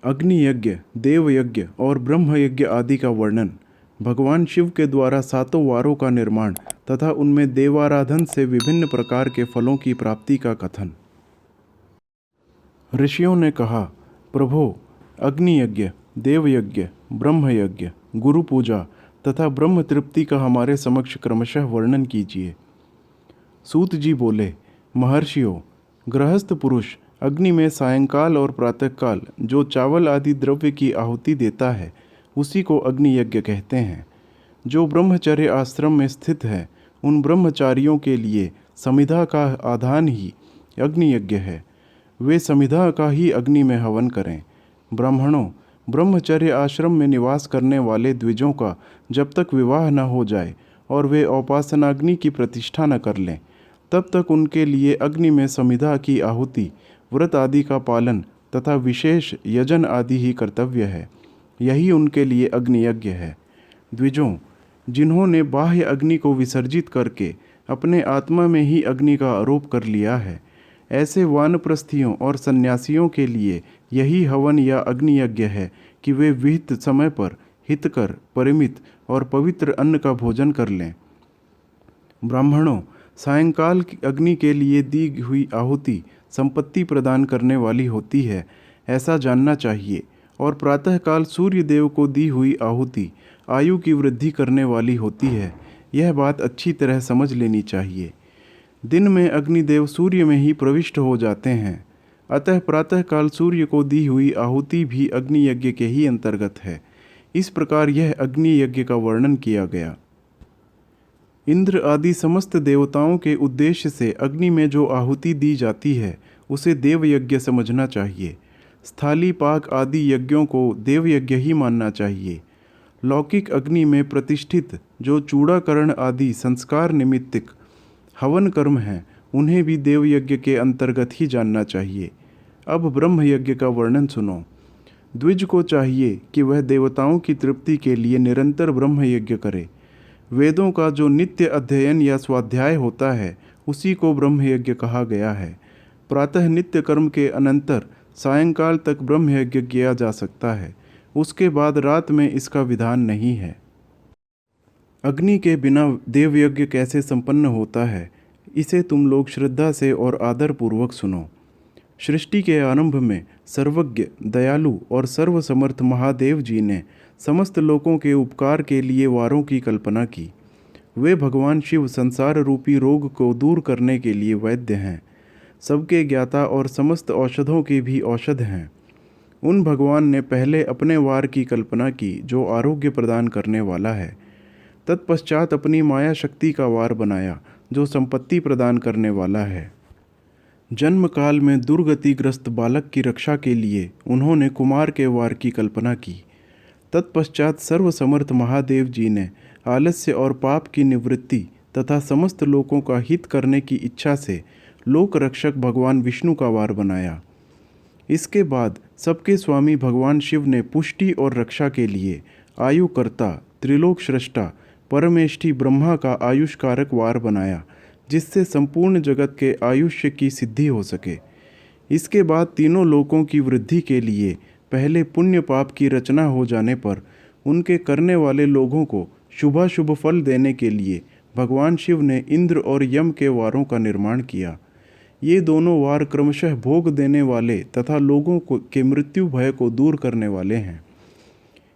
अग्नि यज्ञ, देव यज्ञ और ब्रह्म यज्ञ आदि का वर्णन, भगवान शिव के द्वारा सातों वारों का निर्माण तथा उनमें देवाराधन से विभिन्न प्रकार के फलों की प्राप्ति का कथन। ऋषियों ने कहा, प्रभो, अग्नि यज्ञ, देव यज्ञ, ब्रह्म यज्ञ, गुरु पूजा तथा ब्रह्म तृप्ति का हमारे समक्ष क्रमशः वर्णन कीजिए। सूत जी बोले, महर्षियों, गृहस्थ पुरुष अग्नि में सायंकाल और प्रातःकाल जो चावल आदि द्रव्य की आहुति देता है उसी को अग्नि यज्ञ कहते हैं। जो ब्रह्मचर्य आश्रम में स्थित है उन ब्रह्मचारियों के लिए समिधा का आधान ही अग्नि यज्ञ है। वे समिधा का ही अग्नि में हवन करें। ब्राह्मणों, ब्रह्मचर्य आश्रम में निवास करने वाले द्विजों का जब तक विवाह न हो जाए और वे औपासनाग्नि की प्रतिष्ठा न कर लें, तब तक उनके लिए अग्नि में समिधा की आहुति, व्रत आदि का पालन तथा विशेष यजन आदि ही कर्तव्य है। यही उनके लिए अग्नि यज्ञ है। द्विजों, जिन्होंने बाह्य अग्नि को विसर्जित करके अपने आत्मा में ही अग्नि का आरोप कर लिया है, ऐसे वानप्रस्थियों और सन्यासियों के लिए यही हवन या अग्नि यज्ञ है कि वे विहित समय पर हितकर, परिमित और पवित्र अन्न का भोजन कर लें। ब्राह्मणों, सायंकाल की अग्नि के लिए दी हुई आहुति संपत्ति प्रदान करने वाली होती है, ऐसा जानना चाहिए, और प्रातःकाल सूर्य देव को दी हुई आहुति आयु की वृद्धि करने वाली होती है। यह बात अच्छी तरह समझ लेनी चाहिए। दिन में अग्निदेव सूर्य में ही प्रविष्ट हो जाते हैं, अतः प्रातःकाल सूर्य को दी हुई आहुति भी अग्नि यज्ञ के ही अंतर्गत है। इस प्रकार यह अग्नि यज्ञ का वर्णन किया गया। इंद्र आदि समस्त देवताओं के उद्देश्य से अग्नि में जो आहुति दी जाती है उसे देव यज्ञ समझना चाहिए। स्थाली पाक आदि यज्ञों को देव यज्ञ ही मानना चाहिए। लौकिक अग्नि में प्रतिष्ठित जो चूड़ाकरण आदि संस्कार निमित्तिक हवन कर्म हैं, उन्हें भी देव यज्ञ के अंतर्गत ही जानना चाहिए। अब ब्रह्म यज्ञ का वर्णन सुनो। द्विज को चाहिए कि वह देवताओं की तृप्ति के लिए निरंतर ब्रह्म यज्ञ करे। वेदों का जो नित्य अध्ययन या स्वाध्याय होता है उसी को ब्रह्म यज्ञ कहा गया है। प्रातः नित्य कर्म के अनंतर सायंकाल तक ब्रह्म यज्ञ किया जा सकता है, उसके बाद रात में इसका विधान नहीं है। अग्नि के बिना देव यज्ञ कैसे संपन्न होता है, इसे तुम लोग श्रद्धा से और आदर पूर्वक सुनो। सृष्टि के आरंभ में सर्वज्ञ, दयालु और सर्वसमर्थ महादेव जी ने समस्त लोगों के उपकार के लिए वारों की कल्पना की। वे भगवान शिव संसार रूपी रोग को दूर करने के लिए वैद्य हैं, सबके ज्ञाता और समस्त औषधों के भी औषध हैं। उन भगवान ने पहले अपने वार की कल्पना की जो आरोग्य प्रदान करने वाला है। तत्पश्चात अपनी माया शक्ति का वार बनाया जो संपत्ति प्रदान करने वाला है। जन्म काल में दुर्गतिग्रस्त बालक की रक्षा के लिए उन्होंने कुमार के वार की कल्पना की। तत्पश्चात सर्वसमर्थ महादेव जी ने आलस्य और पाप की निवृत्ति तथा समस्त लोगों का हित करने की इच्छा से लोक रक्षक भगवान विष्णु का वार बनाया। इसके बाद सबके स्वामी भगवान शिव ने पुष्टि और रक्षा के लिए आयुकर्ता, त्रिलोक श्रेष्ठा, परमेष्ठी ब्रह्मा का आयुष कारक वार बनाया, जिससे संपूर्ण जगत के आयुष्य की सिद्धि हो सके। इसके बाद तीनों लोकों की वृद्धि के लिए पहले पुण्य पाप की रचना हो जाने पर उनके करने वाले लोगों को शुभाशुभ फल देने के लिए भगवान शिव ने इंद्र और यम के वारों का निर्माण किया। ये दोनों वार क्रमशः भोग देने वाले तथा लोगों के मृत्यु भय को दूर करने वाले हैं।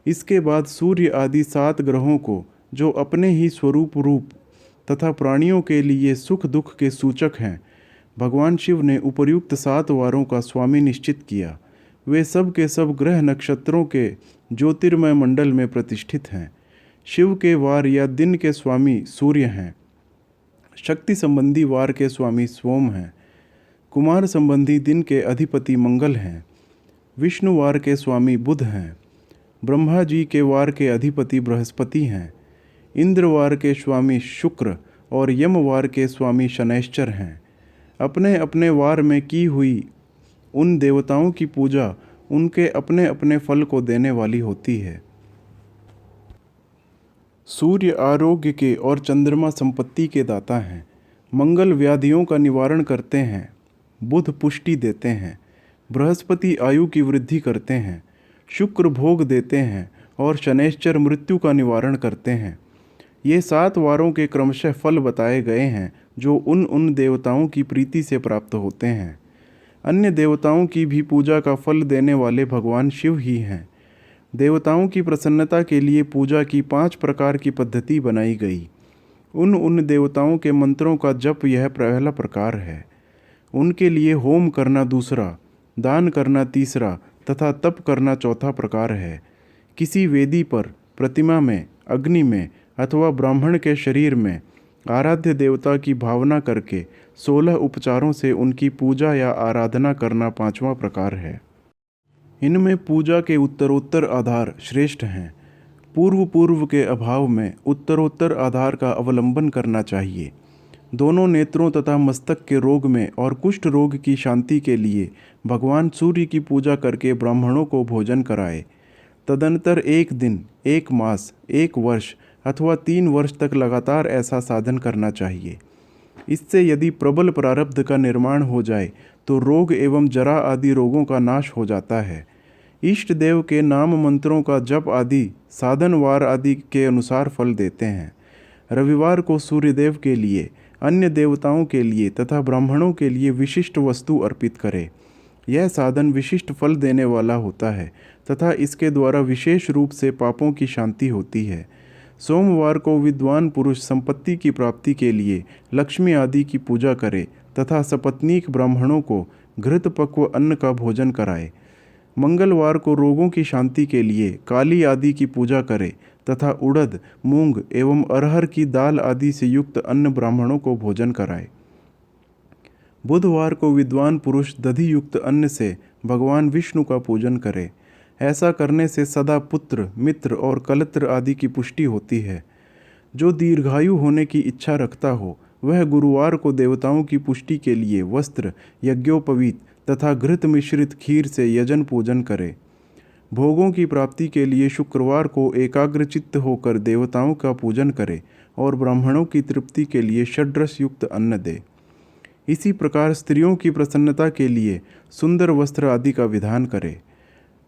इसके बाद सूर्य आदि 7 ग्रहों को, जो अपने ही स्वरूप रूप तथा प्राणियों के लिए सुख दुख के सूचक हैं, भगवान शिव ने उपर्युक्त 7 वारों का स्वामी निश्चित किया। वे सब के सब ग्रह नक्षत्रों के ज्योतिर्मय मंडल में प्रतिष्ठित हैं। शिव के वार या दिन के स्वामी सूर्य हैं। शक्ति संबंधी वार के स्वामी सोम हैं। कुमार संबंधी दिन के अधिपति मंगल हैं। विष्णु वार के स्वामी बुध हैं। ब्रह्मा जी के वार के अधिपति बृहस्पति हैं। इंद्र वार के स्वामी शुक्र और यम वार के स्वामी शनैश्चर हैं। अपने अपने वार में की हुई उन देवताओं की पूजा उनके अपने अपने फल को देने वाली होती है। सूर्य आरोग्य के और चंद्रमा संपत्ति के दाता हैं। मंगल व्याधियों का निवारण करते हैं। बुध पुष्टि देते हैं। बृहस्पति आयु की वृद्धि करते हैं। शुक्र भोग देते हैं और शनैश्चर मृत्यु का निवारण करते हैं। ये 7 वारों के क्रमशः फल बताए गए हैं जो उन उन देवताओं की प्रीति से प्राप्त होते हैं। अन्य देवताओं की भी पूजा का फल देने वाले भगवान शिव ही हैं। देवताओं की प्रसन्नता के लिए पूजा की 5 प्रकार की पद्धति बनाई गई। उन उन देवताओं के मंत्रों का जप यह पहला प्रकार है। उनके लिए होम करना दूसरा, दान करना तीसरा तथा तप करना चौथा प्रकार है। किसी वेदी पर, प्रतिमा में, अग्नि में अथवा ब्राह्मण के शरीर में आराध्य देवता की भावना करके 16 उपचारों से उनकी पूजा या आराधना करना 5वां प्रकार है। इनमें पूजा के उत्तरोत्तर आधार श्रेष्ठ हैं। पूर्व के अभाव में उत्तरोत्तर आधार का अवलंबन करना चाहिए। दोनों नेत्रों तथा मस्तक के रोग में और कुष्ठ रोग की शांति के लिए भगवान सूर्य की पूजा करके ब्राह्मणों को भोजन कराए। तदनंतर 1 दिन, 1 मास, 1 वर्ष अथवा 3 वर्ष तक लगातार ऐसा साधन करना चाहिए। इससे यदि प्रबल प्रारब्ध का निर्माण हो जाए तो रोग एवं जरा आदि रोगों का नाश हो जाता है। इष्ट देव के नाम मंत्रों का जप आदि साधन वार आदि के अनुसार फल देते हैं। रविवार को सूर्यदेव के लिए, अन्य देवताओं के लिए तथा ब्राह्मणों के लिए विशिष्ट वस्तु अर्पित करें। यह साधन विशिष्ट फल देने वाला होता है तथा इसके द्वारा विशेष रूप से पापों की शांति होती है। सोमवार को विद्वान पुरुष संपत्ति की प्राप्ति के लिए लक्ष्मी आदि की पूजा करे तथा सपत्नीक ब्राह्मणों को घृत पक्व अन्न का भोजन कराए। मंगलवार को रोगों की शांति के लिए काली आदि की पूजा करे तथा उड़द, मूंग एवं अरहर की दाल आदि से युक्त अन्न ब्राह्मणों को भोजन कराए। बुधवार को विद्वान पुरुष दधि युक्त अन्न से भगवान विष्णु का पूजन करे। ऐसा करने से सदा पुत्र, मित्र और कलत्र आदि की पुष्टि होती है। जो दीर्घायु होने की इच्छा रखता हो वह गुरुवार को देवताओं की पुष्टि के लिए वस्त्र, यज्ञोपवीत तथा घृत मिश्रित खीर से यजन पूजन करे। भोगों की प्राप्ति के लिए शुक्रवार को एकाग्रचित्त होकर देवताओं का पूजन करे और ब्राह्मणों की तृप्ति के लिए षड्रस युक्त अन्न दे। इसी प्रकार स्त्रियों की प्रसन्नता के लिए सुंदर वस्त्र आदि का विधान करे।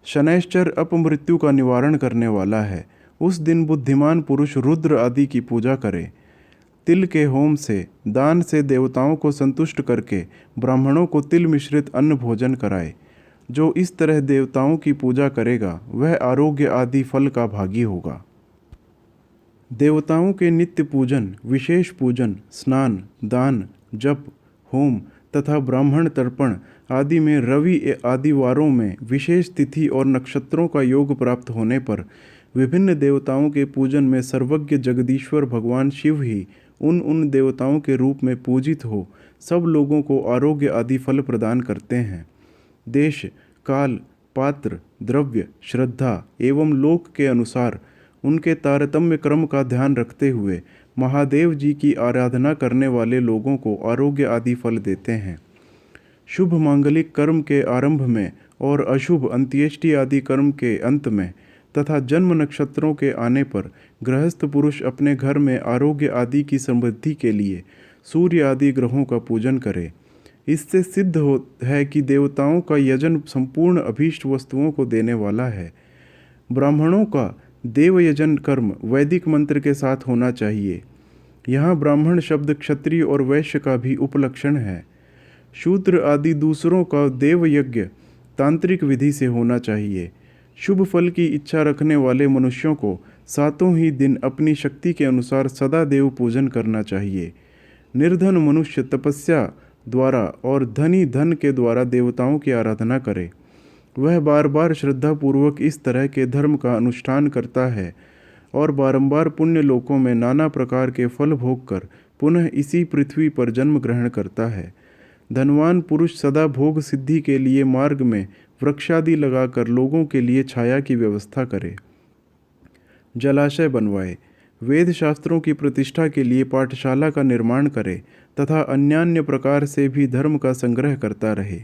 शनैश्चर अपमृत्यु का निवारण करने वाला है। उस दिन बुद्धिमान पुरुष रुद्र आदि की पूजा करे। तिल के होम से, दान से देवताओं को संतुष्ट करके ब्राह्मणों को तिल मिश्रित अन्न भोजन कराए। जो इस तरह देवताओं की पूजा करेगा वह आरोग्य आदि फल का भागी होगा। देवताओं के नित्य पूजन, विशेष पूजन, स्नान, दान, जप, होम तथा ब्राह्मण तर्पण आदि में रवि आदि वारों में विशेष तिथि और नक्षत्रों का योग प्राप्त होने पर विभिन्न देवताओं के पूजन में सर्वज्ञ जगदीश्वर भगवान शिव ही उन उन देवताओं के रूप में पूजित हो सब लोगों को आरोग्य आदि फल प्रदान करते हैं। देश, काल, पात्र, द्रव्य, श्रद्धा एवं लोक के अनुसार उनके तारतम्य क्रम का ध्यान रखते हुए महादेव जी की आराधना करने वाले लोगों को आरोग्य आदि फल देते हैं। शुभ मांगलिक कर्म के आरंभ में और अशुभ अंत्येष्टि आदि कर्म के अंत में तथा जन्म नक्षत्रों के आने पर गृहस्थ पुरुष अपने घर में आरोग्य आदि की समृद्धि के लिए सूर्य आदि ग्रहों का पूजन करे। इससे सिद्ध है कि देवताओं का यजन संपूर्ण अभीष्ट वस्तुओं को देने वाला है। ब्राह्मणों का देव यजन कर्म वैदिक मंत्र के साथ होना चाहिए। यहाँ ब्राह्मण शब्द क्षत्रिय और वैश्य का भी उपलक्षण है। शूद्र आदि दूसरों का देव यज्ञ तांत्रिक विधि से होना चाहिए। शुभ फल की इच्छा रखने वाले मनुष्यों को 7 ही दिन अपनी शक्ति के अनुसार सदा देव पूजन करना चाहिए। निर्धन मनुष्य तपस्या द्वारा और धनी धन के द्वारा देवताओं की आराधना करे। वह बार बार श्रद्धापूर्वक इस तरह के धर्म का अनुष्ठान करता है और बारंबार पुण्य लोकों में नाना प्रकार के फल भोग कर पुनः इसी पृथ्वी पर जन्म ग्रहण करता है। धनवान पुरुष सदा भोग सिद्धि के लिए मार्ग में वृक्षादि लगाकर लोगों के लिए छाया की व्यवस्था करे। जलाशय बनवाए, वेद शास्त्रों की प्रतिष्ठा के लिए पाठशाला का निर्माण करे तथा अन्यान्य प्रकार से भी धर्म का संग्रह करता रहे।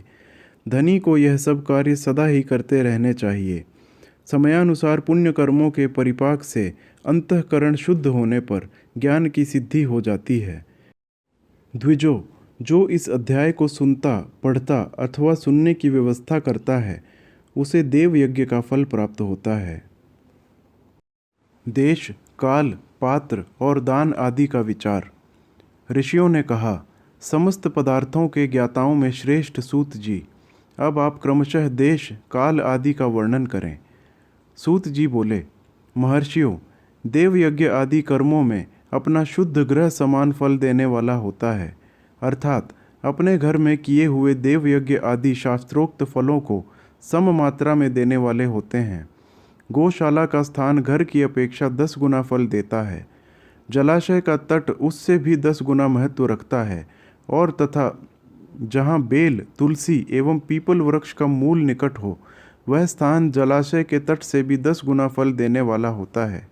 धनी को यह सब कार्य सदा ही करते रहने चाहिए। समयानुसार पुण्य कर्मों के परिपाक से अंतःकरण शुद्ध होने पर ज्ञान की सिद्धि हो जाती है। द्विजो, जो इस अध्याय को सुनता, पढ़ता अथवा सुनने की व्यवस्था करता है उसे देव यज्ञ का फल प्राप्त होता है। देश, काल, पात्र और दान आदि का विचार। ऋषियों ने कहा, समस्त पदार्थों के ज्ञाताओं में श्रेष्ठ सूत जी, अब आप क्रमशः देश, काल आदि का वर्णन करें। सूत जी बोले, महर्षियों, देव यज्ञ आदि कर्मों में अपना शुद्ध ग्रह समान फल देने वाला होता है, अर्थात अपने घर में किए हुए देव यज्ञ आदि शास्त्रोक्त फलों को सम मात्रा में देने वाले होते हैं। गौशाला का स्थान घर की अपेक्षा 10 गुना फल देता है। जलाशय का तट उससे भी 10 गुना महत्व रखता है, और तथा जहाँ बेल, तुलसी एवं पीपल वृक्ष का मूल निकट हो, वह स्थान जलाशय के तट से भी 10 गुना फल देने वाला होता है।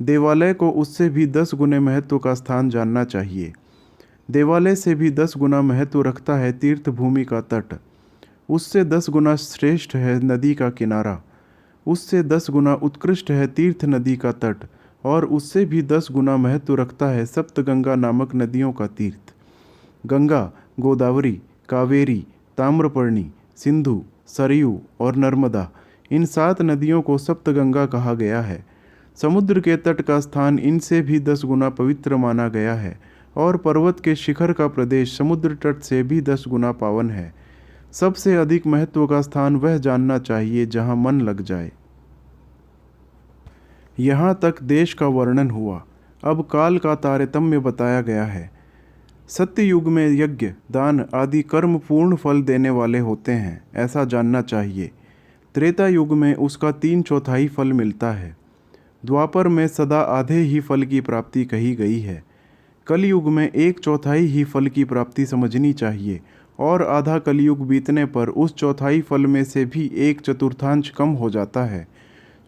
देवालय को उससे भी 10 गुने महत्व का स्थान जानना चाहिए। देवालय से भी 10 गुना महत्व रखता है तीर्थ भूमि का तट। उससे 10 गुना श्रेष्ठ है नदी का किनारा। उससे 10 गुना उत्कृष्ट है तीर्थ नदी का तट, और उससे भी 10 गुना महत्व रखता है सप्तगंगा नामक नदियों का तीर्थ। गंगा, गोदावरी, कावेरी, ताम्रपर्णी, सिंधु, सरयू और नर्मदा, इन 7 नदियों को सप्तगंगा कहा गया है। समुद्र के तट का स्थान इनसे भी 10 गुना पवित्र माना गया है, और पर्वत के शिखर का प्रदेश समुद्र तट से भी 10 गुना पावन है। सबसे अधिक महत्व का स्थान वह जानना चाहिए जहाँ मन लग जाए। यहाँ तक देश का वर्णन हुआ। अब काल का तारतम्य बताया गया है। सत्य युग में यज्ञ, दान आदि कर्म पूर्ण फल देने वाले होते हैं, ऐसा जानना चाहिए। त्रेता युग में उसका 3/4 फल मिलता है। द्वापर में सदा आधे ही फल की प्राप्ति कही गई है। कलयुग में 1/4 ही फल की प्राप्ति समझनी चाहिए, और आधा कलयुग बीतने पर उस 1/4 फल में से भी 1/4 कम हो जाता है।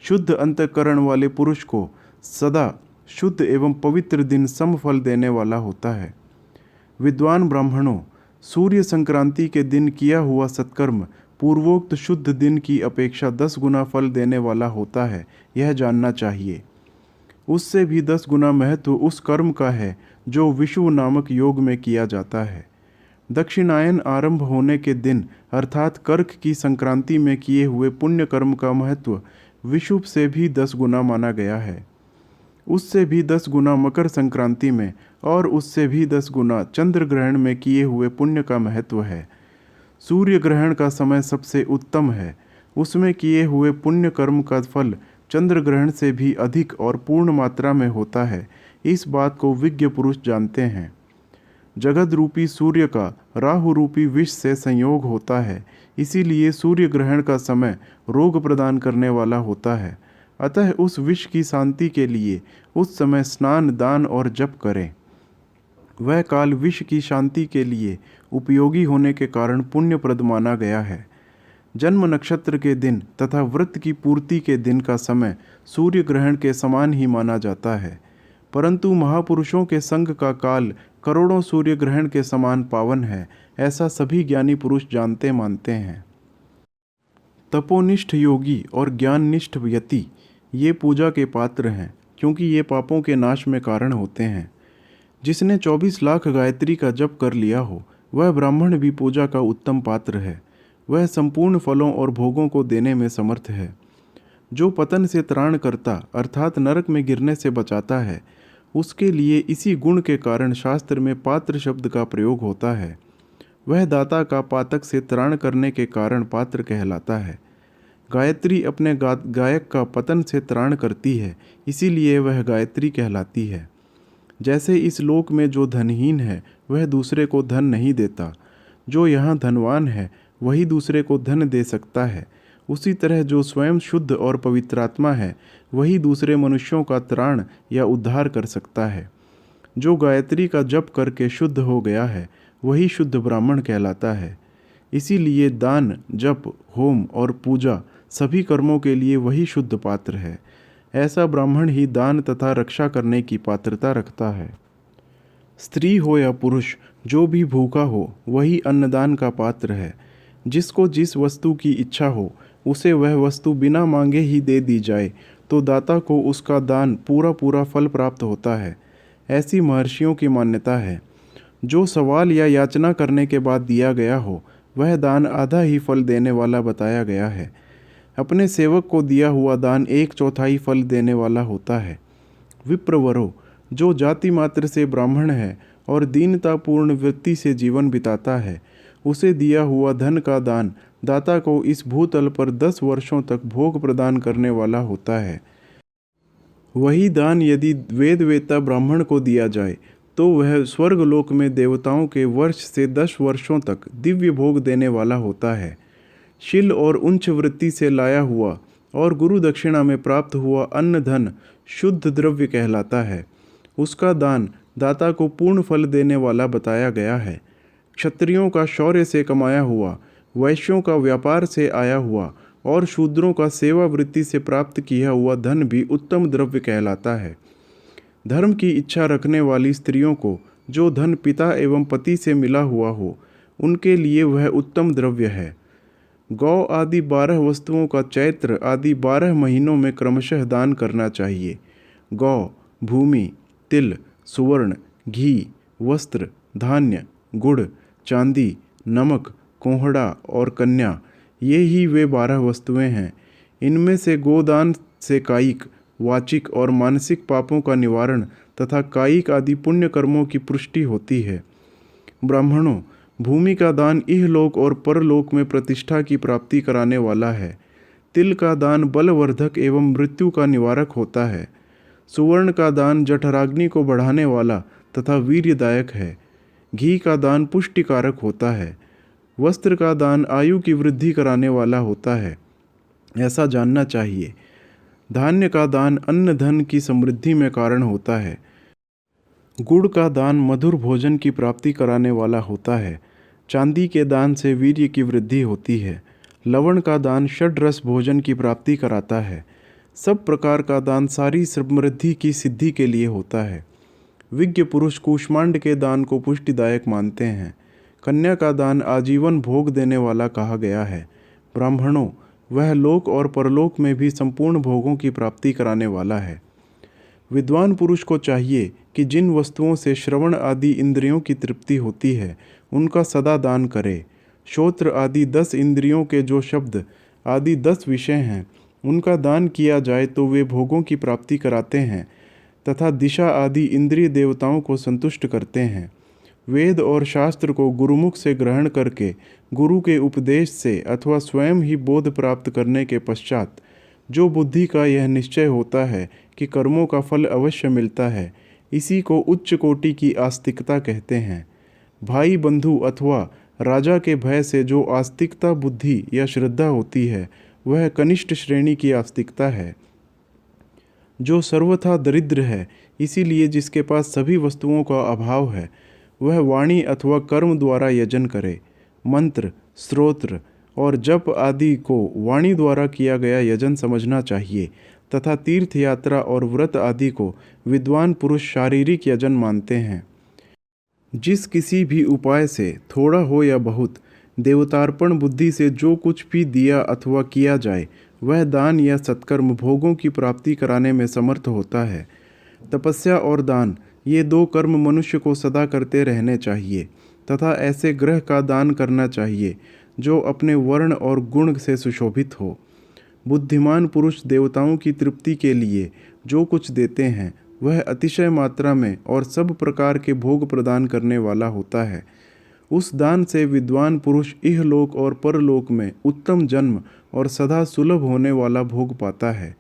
शुद्ध अंतःकरण वाले पुरुष को सदा शुद्ध एवं पवित्र दिन सम फल देने वाला होता है। विद्वान ब्राह्मणों, सूर्य संक्रांति के दिन किया हुआ सत्कर्म पूर्वोक्त शुद्ध दिन की अपेक्षा 10 गुना फल देने वाला होता है, यह जानना चाहिए। उससे भी 10 गुना महत्व उस कर्म का है जो विषुव नामक योग में किया जाता है। दक्षिणायन आरंभ होने के दिन अर्थात कर्क की संक्रांति में किए हुए पुण्य कर्म का महत्व विषुव से भी 10 गुना माना गया है। उससे भी 10 गुना मकर संक्रांति में, और उससे भी 10 गुना चंद्र ग्रहण में किए हुए पुण्य का महत्व है। सूर्य ग्रहण का समय सबसे उत्तम है। उसमें किए हुए पुण्य कर्म का फल चंद्र ग्रहण से भी अधिक और पूर्ण मात्रा में होता है। इस बात को विज्ञ पुरुष जानते हैं। जगत रूपी सूर्य का राहु रूपी विष से संयोग होता है, इसीलिए सूर्य ग्रहण का समय रोग प्रदान करने वाला होता है। अतः उस विष की शांति के लिए उस समय स्नान, दान और जप करें। वह काल विष की शांति के लिए उपयोगी होने के कारण पुण्यप्रद माना गया है। जन्म नक्षत्र के दिन तथा व्रत की पूर्ति के दिन का समय सूर्य ग्रहण के समान ही माना जाता है, परंतु महापुरुषों के संग का काल करोड़ों सूर्य ग्रहण के समान पावन है, ऐसा सभी ज्ञानी पुरुष जानते मानते हैं। तपोनिष्ठ योगी और ज्ञाननिष्ठ यति ये पूजा के पात्र हैं, क्योंकि ये पापों के नाश में कारण होते हैं। जिसने 24 लाख गायत्री का जप कर लिया हो, वह ब्राह्मण भी पूजा का उत्तम पात्र है। वह संपूर्ण फलों और भोगों को देने में समर्थ है। जो पतन से त्राण करता अर्थात नरक में गिरने से बचाता है, उसके लिए इसी गुण के कारण शास्त्र में पात्र शब्द का प्रयोग होता है। वह दाता का पातक से त्राण करने के कारण पात्र कहलाता है। गायत्री अपने गायक का पतन से त्राण करती है, इसीलिए वह गायत्री कहलाती है। जैसे इस लोक में जो धनहीन है वह दूसरे को धन नहीं देता, जो यहाँ धनवान है वही दूसरे को धन दे सकता है, उसी तरह जो स्वयं शुद्ध और पवित्रात्मा है वही दूसरे मनुष्यों का त्राण या उद्धार कर सकता है। जो गायत्री का जप करके शुद्ध हो गया है वही शुद्ध ब्राह्मण कहलाता है। इसीलिए दान, जप, होम और पूजा सभी कर्मों के लिए वही शुद्ध पात्र है। ऐसा ब्राह्मण ही दान तथा रक्षा करने की पात्रता रखता है। स्त्री हो या पुरुष, जो भी भूखा हो वही अन्नदान का पात्र है। जिसको जिस वस्तु की इच्छा हो उसे वह वस्तु बिना मांगे ही दे दी जाए तो दाता को उसका दान पूरा पूरा फल प्राप्त होता है। ऐसी महर्षियों की मान्यता है। जो सवाल या याचना करने के बाद दिया गया हो वह दान आधा ही फल देने वाला बताया गया है। अपने सेवक को दिया हुआ दान 1/4 फल देने वाला होता है। विप्रवरो, जो जाति मात्र से ब्राह्मण है और दीनतापूर्ण वृत्ति से जीवन बिताता है, उसे दिया हुआ धन का दान दाता को इस भूतल पर 10 वर्षों तक भोग प्रदान करने वाला होता है। वही दान यदि वेदवेत्ता ब्राह्मण को दिया जाए तो वह स्वर्गलोक में देवताओं के वर्ष से 10 वर्षों तक दिव्य भोग देने वाला होता है। शील और उच्च वृत्ति से लाया हुआ और गुरु दक्षिणा में प्राप्त हुआ अन्न धन शुद्ध द्रव्य कहलाता है। उसका दान दाता को पूर्ण फल देने वाला बताया गया है। क्षत्रियों का शौर्य से कमाया हुआ, वैश्यों का व्यापार से आया हुआ और शूद्रों का सेवा वृत्ति से प्राप्त किया हुआ धन भी उत्तम द्रव्य कहलाता है। धर्म की इच्छा रखने वाली स्त्रियों को जो धन पिता एवं पति से मिला हुआ हो, उनके लिए वह उत्तम द्रव्य है। गौ आदि 12 वस्तुओं का चैत्र आदि 12 महीनों में क्रमशः दान करना चाहिए। गौ, भूमि, तिल, सुवर्ण, घी, वस्त्र, धान्य, गुड़, चांदी, नमक, कोहड़ा और कन्या, ये ही वे 12 वस्तुएं हैं। इनमें से गोदान से कायिक, वाचिक और मानसिक पापों का निवारण तथा कायिक आदि पुण्य कर्मों की पुष्टि होती है। ब्राह्मणों, भूमि का दान इहलोक और परलोक में प्रतिष्ठा की प्राप्ति कराने वाला है। तिल का दान बलवर्धक एवं मृत्यु का निवारक होता है। सुवर्ण का दान जठराग्नि को बढ़ाने वाला तथा वीर्यदायक है। घी का दान पुष्टिकारक होता है। वस्त्र का दान आयु की वृद्धि कराने वाला होता है, ऐसा जानना चाहिए। धान्य का दान अन्न धन की समृद्धि में कारण होता है। गुड़ का दान मधुर भोजन की प्राप्ति कराने वाला होता है। चांदी के दान से वीर्य की वृद्धि होती है। लवण का दान षड्रस भोजन की प्राप्ति कराता है। सब प्रकार का दान सारी समृद्धि की सिद्धि के लिए होता है। विज्ञ पुरुष कूष्मांड के दान को पुष्टिदायक मानते हैं। कन्या का दान आजीवन भोग देने वाला कहा गया है। ब्राह्मणों, वह लोक और परलोक में भी संपूर्ण भोगों की प्राप्ति कराने वाला है। विद्वान पुरुष को चाहिए कि जिन वस्तुओं से श्रवण आदि इंद्रियों की तृप्ति होती है, उनका सदा दान करे। श्रोत्र आदि 10 इंद्रियों के जो शब्द आदि 10 विषय हैं, उनका दान किया जाए तो वे भोगों की प्राप्ति कराते हैं तथा दिशा आदि इंद्रिय देवताओं को संतुष्ट करते हैं। वेद और शास्त्र को गुरुमुख से ग्रहण करके गुरु के उपदेश से अथवा स्वयं ही बोध प्राप्त करने के पश्चात जो बुद्धि का यह निश्चय होता है कि कर्मों का फल अवश्य मिलता है, इसी को उच्च कोटि की आस्तिकता कहते हैं। भाई बंधु अथवा राजा के भय से जो आस्तिकता बुद्धि या श्रद्धा होती है, वह कनिष्ठ श्रेणी की आस्तिकता है। जो सर्वथा दरिद्र है, इसीलिए जिसके पास सभी वस्तुओं का अभाव है, वह वाणी अथवा कर्म द्वारा यजन करे। मंत्र, स्तोत्र और जप आदि को वाणी द्वारा किया गया यजन समझना चाहिए तथा तीर्थ यात्रा और व्रत आदि को विद्वान पुरुष शारीरिक यजन मानते हैं। जिस किसी भी उपाय से थोड़ा हो या बहुत देवतार्पण बुद्धि से जो कुछ भी दिया अथवा किया जाए, वह दान या सत्कर्म भोगों की प्राप्ति कराने में समर्थ होता है। तपस्या और दान, ये 2 कर्म मनुष्य को सदा करते रहने चाहिए तथा ऐसे ग्रह का दान करना चाहिए जो अपने वर्ण और गुण से सुशोभित हो। बुद्धिमान पुरुष देवताओं की तृप्ति के लिए जो कुछ देते हैं, वह अतिशय मात्रा में और सब प्रकार के भोग प्रदान करने वाला होता है। उस दान से विद्वान पुरुष इहलोक और परलोक में उत्तम जन्म और सदा सुलभ होने वाला भोग पाता है।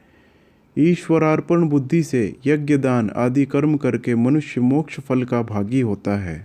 ईश्वरार्पण बुद्धि से यज्ञ दान आदि कर्म करके मनुष्य मोक्ष फल का भागी होता है।